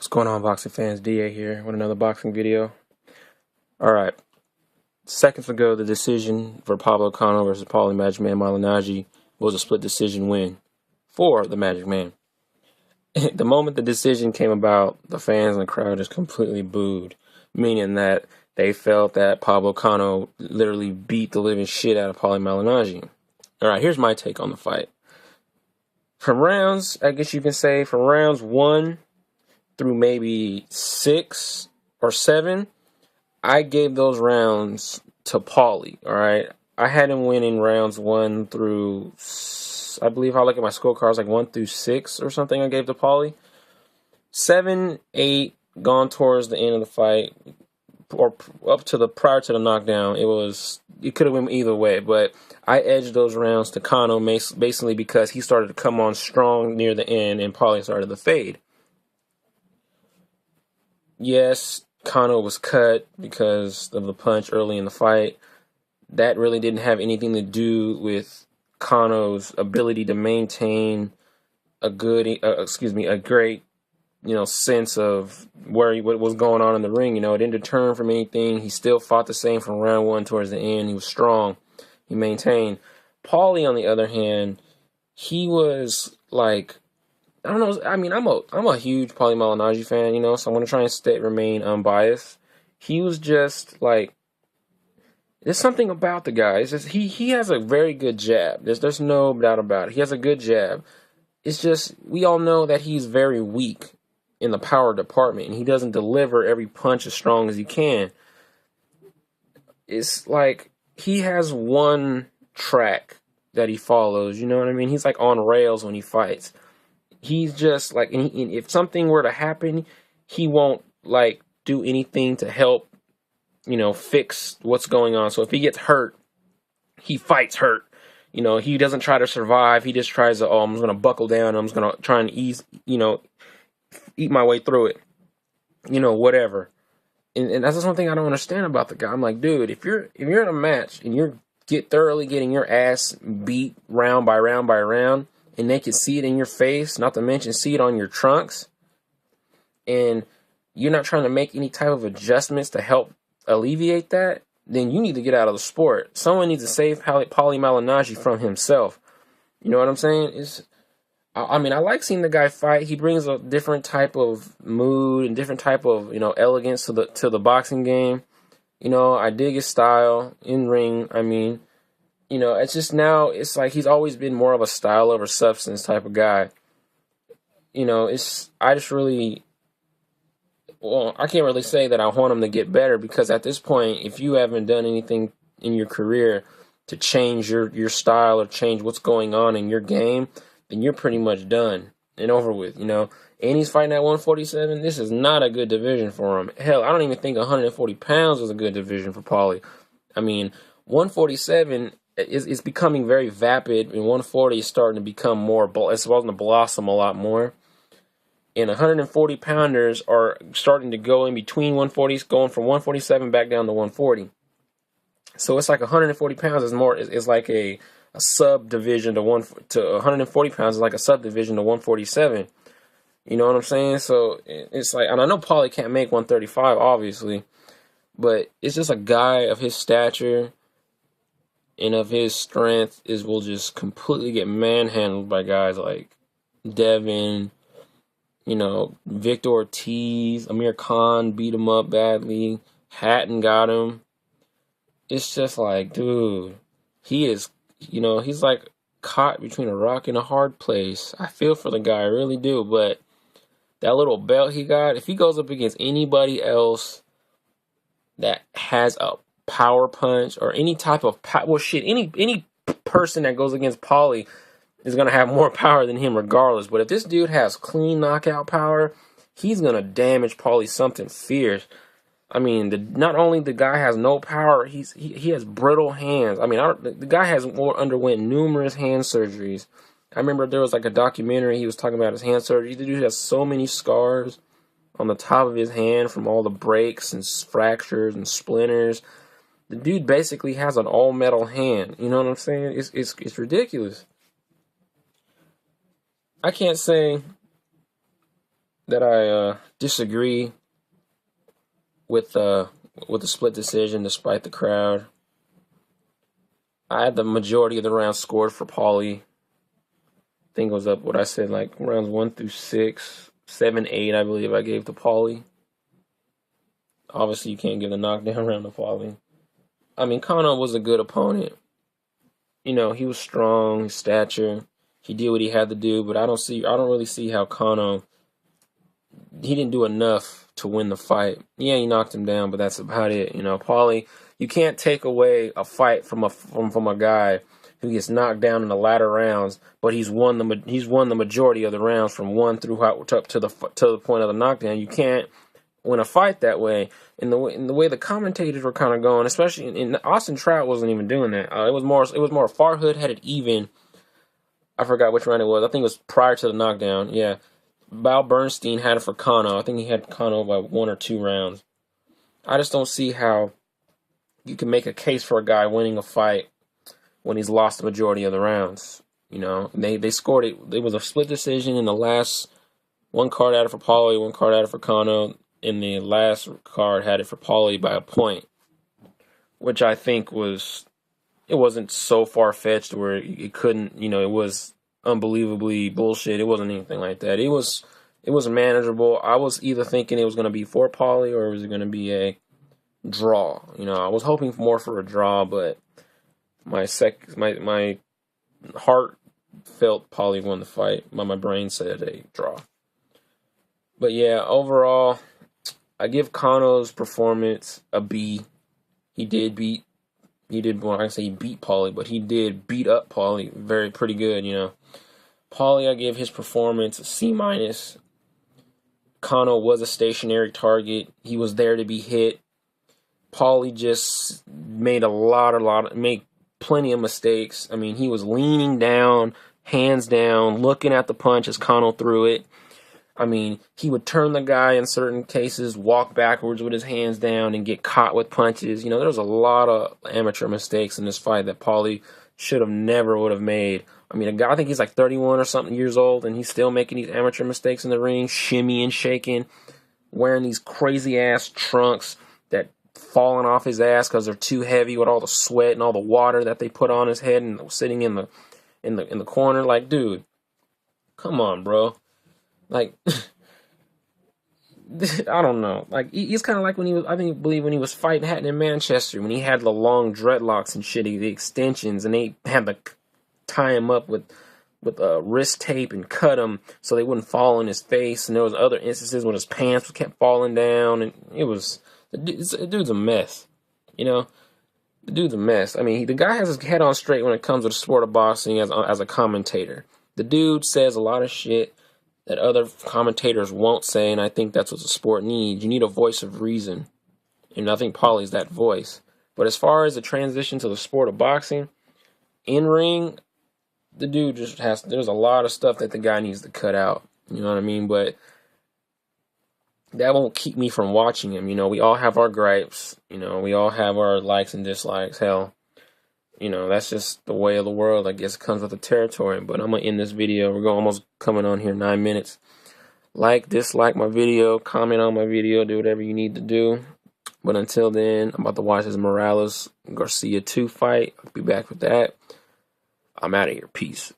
What's going on, boxing fans? DA here with another boxing video. Alright, seconds ago, the decision for Pablo Cano versus Paulie Malignaggi was a split decision win for the Magic Man. The moment the decision came about, the fans and the crowd just completely booed, meaning that they felt that Pablo Cano literally beat the living shit out of Paulie Malignaggi. Alright, here's my take on the fight. From rounds, I guess you can say, from rounds 1 through maybe 6 or 7, I gave those rounds to Paulie, all right? I had him winning rounds 1 through, I believe I look at my scorecards, like 1 through 6 or something I gave to Paulie. 7, 8, gone towards the end of the fight, or up to the, prior to the knockdown, it could have went either way, but I edged those rounds to Cano basically because he started to come on strong near the end and Paulie started to fade. Yes, Cano was cut because of the punch early in the fight. That really didn't have anything to do with Cano's ability to maintain a great, sense of what was going on in the ring. It didn't deter him from anything. He still fought the same from round 1 towards the end. He was strong. He maintained. Paulie, on the other hand, he was like, I don't know. I mean, I'm a huge Paulie Malignaggi fan, so I'm gonna try and remain unbiased. He was just like, there's something about the guy. It's just he has a very good jab. There's no doubt about it. He has a good jab. It's just we all know that he's very weak in the power department, and he doesn't deliver every punch as strong as he can. It's like he has one track that he follows. You know what I mean? He's like on rails when he fights. He's just like, and if something were to happen, he won't like do anything to help, fix what's going on. So if he gets hurt, he fights hurt. He doesn't try to survive. He just tries to, I'm just going to buckle down. I'm just going to try and eat my way through it. Whatever. And that's just one thing I don't understand about the guy. I'm like, dude, if you're in a match and you're thoroughly getting your ass beat round by round by round, and they can see it in your face, not to mention see it on your trunks, and you're not trying to make any type of adjustments to help alleviate that, then you need to get out of the sport. Someone needs to save Paulie Malignaggi from himself. You know what I'm saying? I like seeing the guy fight. He brings a different type of mood and different type of, elegance to the boxing game. I dig his style in ring. It's just now, it's like he's always been more of a style over substance type of guy. I can't really say that I want him to get better, because at this point, if you haven't done anything in your career to change your style or change what's going on in your game, then you're pretty much done and over with, And he's fighting at 147. This is not a good division for him. Hell, I don't even think 140 pounds is a good division for Paulie. 147... It's becoming very vapid, and 140 is starting to become more, it's starting to blossom a lot more. And 140 pounders are starting to go in between 140s, going from 147 back down to 140. So it's like 140 pounds is like a subdivision to 140 pounds is like a subdivision to 147. You know what I'm saying? So it's like, and I know Paulie can't make 135, obviously, but it's just a guy of his stature and of his strength will just completely get manhandled by guys like Devin, Victor Ortiz, Amir Khan beat him up badly, Hatton got him. It's just like, dude, he is, he's like caught between a rock and a hard place. I feel for the guy, I really do, but that little belt he got, if he goes up against anybody else that has a power punch or any type of any person that goes against Paulie is going to have more power than him regardless. But if this dude has clean knockout power, he's going to damage Paulie something fierce. Not only the guy has no power, he has brittle hands. The guy has underwent numerous hand surgeries. I remember there was like a documentary, he was talking about his hand surgery. The dude has so many scars on the top of his hand from all the breaks and fractures and splinters. The dude basically has an all-metal hand. You know what I'm saying? It's ridiculous. I can't say that I disagree with the split decision despite the crowd. I had the majority of the rounds scored for Paulie. I think it was up what I said, like rounds 1 through 6, 7, 8, I believe I gave to Paulie. Obviously, you can't give the knockdown round to Paulie. I mean, Cano was a good opponent. You know, he was strong, his stature. He did what he had to do, but I don't really see how Cano, he didn't do enough to win the fight. Yeah, he knocked him down, but that's about it. You know, Paulie, you can't take away a fight from a guy who gets knocked down in the latter rounds, but he's won the majority of the rounds from 1 through up to the point of the knockdown. You can't win a fight that way. In the way the commentators were kind of going, especially in Austin Trout wasn't even doing that. It was more Farhood had it even. I forgot which round it was. I think it was prior to the knockdown. Yeah, Val Bernstein had it for Cano. I think he had Cano by 1 or 2 rounds. I just don't see how you can make a case for a guy winning a fight when he's lost the majority of the rounds. You know, they scored it. It was a split decision in the last. One card had it for Paulie, one card had it for Cano. In the last card had it for Paulie by a point, which I think it wasn't so far-fetched where it couldn't, you know, it was unbelievably bullshit. It wasn't anything like that. It was manageable. I was either thinking it was going to be for Paulie or it was going to be a draw. You know, I was hoping more for a draw, but my heart felt Paulie won the fight. My brain said a draw. But yeah, overall, I give Cano's performance a B. He beat Paulie, but he did beat up Paulie pretty good, you know. Paulie, I give his performance a C-. Cano was a stationary target. He was there to be hit. Paulie just made made plenty of mistakes. I mean, he was leaning down, hands down, looking at the punch as Cano threw it. I mean, he would turn the guy in certain cases, walk backwards with his hands down, and get caught with punches. You know, there's a lot of amateur mistakes in this fight that Paulie never would have made. I mean, a guy, I think he's like 31 or something years old, and he's still making these amateur mistakes in the ring, shimmying, shaking, wearing these crazy-ass trunks that falling off his ass because they're too heavy with all the sweat and all the water that they put on his head and sitting in the corner. Like, dude, come on, bro. Like, I don't know. Like, he's kind of like when he was, when he was fighting Hatton in Manchester, when he had the long dreadlocks and shit, the extensions, and they had to tie him up with wrist tape and cut him so they wouldn't fall in his face. And there was other instances when his pants kept falling down, and the dude's a mess. You know, the dude's a mess. I mean, the guy has his head on straight when it comes to the sport of boxing as a commentator. The dude says a lot of shit that other commentators won't say, and I think that's what the sport needs. You need a voice of reason, and I think Paulie's that voice. But as far as the transition to the sport of boxing, in ring, the dude there's a lot of stuff that the guy needs to cut out. You know what I mean? But that won't keep me from watching him. You know, we all have our gripes. You know, we all have our likes and dislikes. Hell, you know, that's just the way of the world. I guess it comes with the territory. But I'm going to end this video. We're almost coming on here 9 minutes. Like, dislike my video, comment on my video, do whatever you need to do. But until then, I'm about to watch this Morales Garcia 2 fight. I'll be back with that. I'm out of here. Peace.